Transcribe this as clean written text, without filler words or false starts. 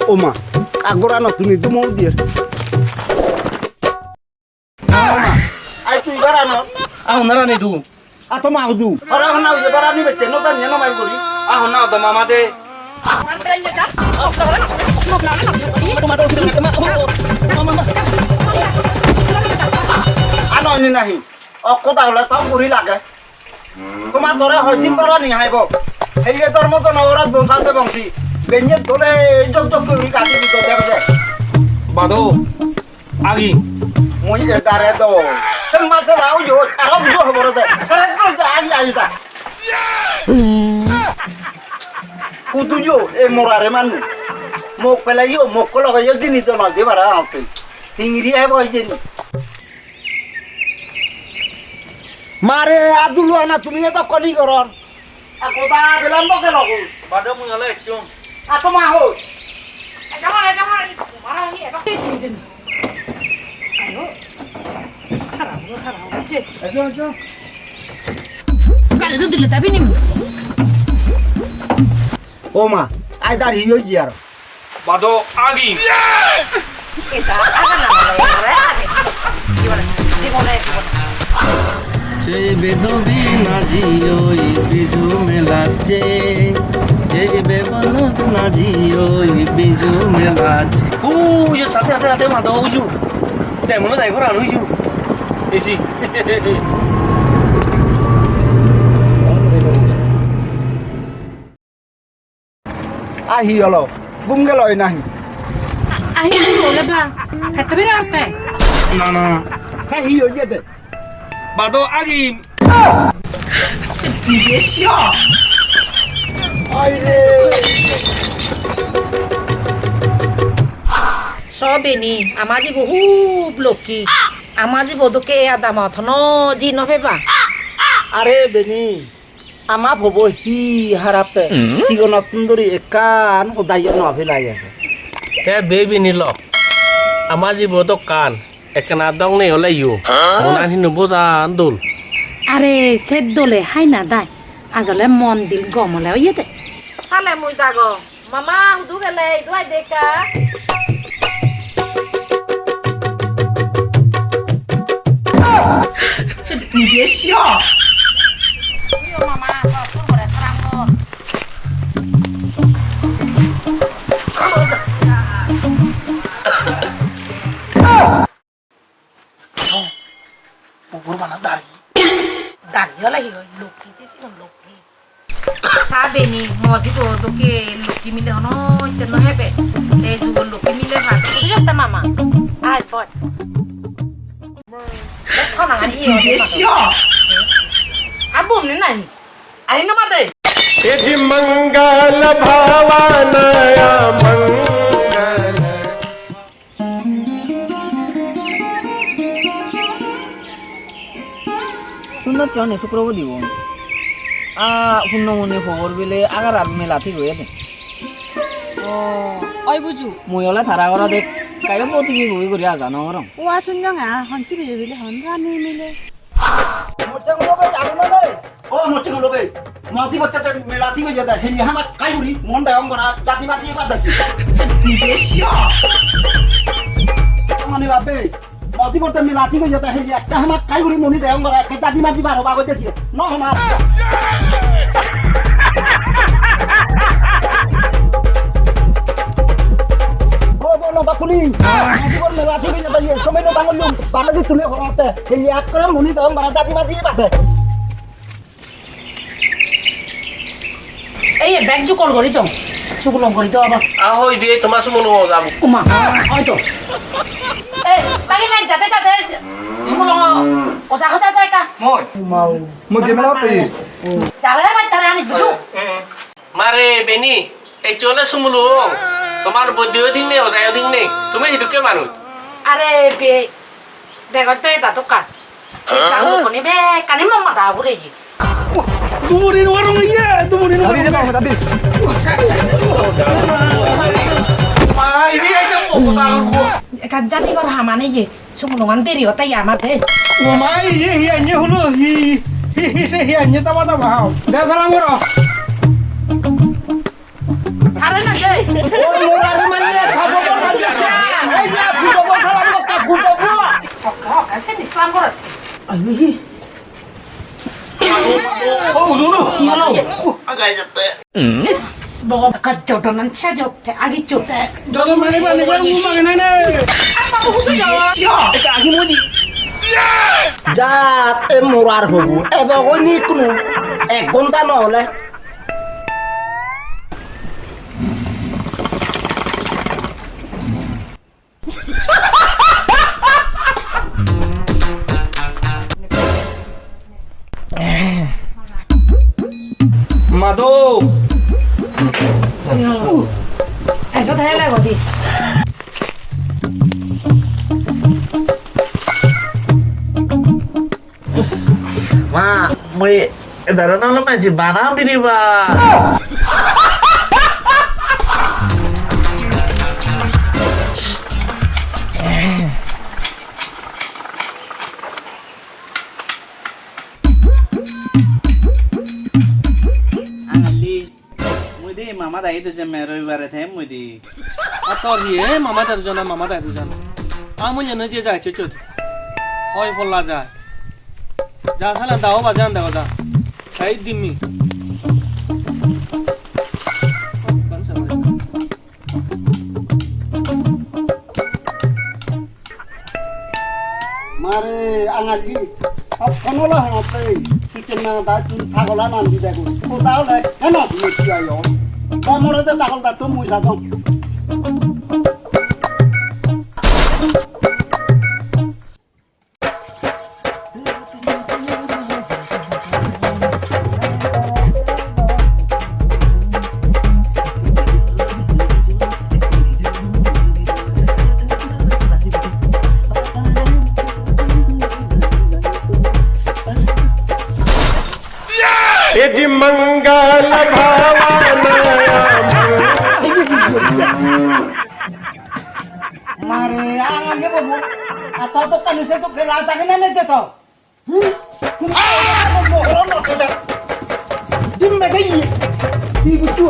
Oma, agora no tuni do mau dia. Ai tu igara no. Ah, nara ni tu. Ato mau du. Ora na u igara ni bete no kan nyano mai gori. Ah, na da mama de. Ano ni nahi. Okko taule tau gori lage. Toma tore hoitin bara ni haibo. Heye tor moto na ora bonsate bongsi. Benye tole jok jok kuri kati bito jabe. Bado. Agi. Moi e dare do. Semma se rau jo, arab jo hobore de. Sare ko agi agi ta. Kudu jo e morare manu. Mok pela yo mok ko logo yo dini to na de bara aute. Hingiri e boy jeni. Mare adulu ana তুমি তো কলি করর আকোদা বেলাম বকে লগু Bado mu yale chung. আতো মা হো Jangan marah ni apa sih? Ayo. Tarang aja. Ajo. Kalau itu dulu tapi ni. ও মা I দার হিও জিয়ার Bado agi. Kita akan nama gimana? Gimana? যে বেদবি নাজি ওই বিজু মেলাচ্ছে যে বেবনত নাজি ওই Biju মেলাচ্ছে Tu yo sate ate mado uju. Temono dai ko ranu uju. Esi. আ হিওলো গুম গেলই নাহি Akhir dulu lepas. Kata berarti. Na. হে হিও জেতে Bado agi. Dia siap. আইরে সবে নি আমাজি বহু লোকি আমাজি বদকে আদাম থন জি নভেবা আরে বেনি আমা ভবো হি হারাপে সিগন তুন্দরি একান হদাইয় নভেলাই তে বেবি নিলক আমার যে বদক কান একনা দং নে হলে ইউ মনানি নবজা আন্দোল Are set dole hai na dai. Azole mon dil gomole oyete. সালে মুই দাগো মামা হুদু গেলে দুয়াই দেখা Dia siap. ইউ মামা তো করে সারাঙ্গ Dario lagi loki sih loki. সাবে নি মজি বদকে লোকি মিলে হনো ইতে নহবে এই যুগ লোকি মিলে ভাত বুঝছ তা মামা Ai pot. খানা আনি Dia siap. Abum ni nai. Ai nama deh. यदि मंगल भवानया मंगल শুননা চনে শুক্রবার দিব শূন্যমণি খবর বিলে আগার আর মেলা ঠিক হয়ে দে 어이 부주 মই হলে থারা করা দেখ কাইও প্রতিকি বই করি আজানো রং 우와 순영아 헌치 빌빌 헌가니 밀레 মোটে গুলোবে জানো না রে ও মোটে গুলোবে মাটি বাচ্চাতে মেলাতি হয়ে যেতে হেলি হামা কাইগুরি মন দায়ং করা জাতি মাটি বাদাসি Dia siap. মানে বাপে মাটি বাচ্চা মেলাতি হয়ে যেতে হেলি একটা হামা কাইগুরি মনি দায়ং করা একটা জাতি মাটি বার হবা কইতেছি ন হামা ও বাকুলি মাটি বল মেলাতি হয়ে যেতে সময় না বাঙল লোক বাড়াতে তুলে হতে হেলি এক করে মনি দায়ং করা জাতি মাটি বাদে এই ব্যাগ জো কল করি তো শুকলং করি তো আবার আহই বিয়ে তোমার সুমনো যাব উমা হয়তো এই লাগি নাই যাতে যাতে শুকলং ওসা কথা যায় কা Moi. mo ge melati যালে ভাই তারে আনি বুঝু মারে বেনি এই চলে সুমুলো তোমার বদিও ঠিক নেই ওজায়ও ঠিক নেই তুমি হিদুকে মানুষ আরে বে দেখো তো এটা তো কাট চালু কোনি বে কানি মামা দা ঘুরে জি dumuri warung iya dumuri Tadi dia mau tadi. Mai ini aja mau tahu gua. kan jadi kor hamane je শুকলং দেরি হতে আমাতে Wah, mai hianya hulu hi se hianya tawa tawa. Dah salam gua. Karen aja. ওই মোরারি মানে খাবো বড় দিছে এই যে ফুটবল খেলা মত football Oke, saya di Islam kok. Is, bawa kejodohan saya jok, agi jok. জাত এ মোরার হবু এব কইনি কোনো 1 ঘন্টা নহলে Madhav Eso te la goti. মা মই দাঁড়ানো হলো মাঝে বানা বিরিবা মামা দায়ী দুজন রবিবারে থাকে মুই দি আর তোর ইয়ে মামা তার জন মামা তাই দুজন আমি জানো যে যায় চুচুত হয় বললা যায় যা সালা দাও বাজান দাও যা এই দিমি মারে আঙালি সব কোনলা হতে চিকেন না দা তুই ছাগলা নাম দি দেখো তো তাহলে কেন তুমি কি আইও কমরে তে ছাগলটা তো মুই যাবো ये जी मंगल भावनया मारे आगे बाबू आता तो कल से तो खेला था कि नहीं देता तुम मोहरा ना कर तुम बैठे ये बुच्चू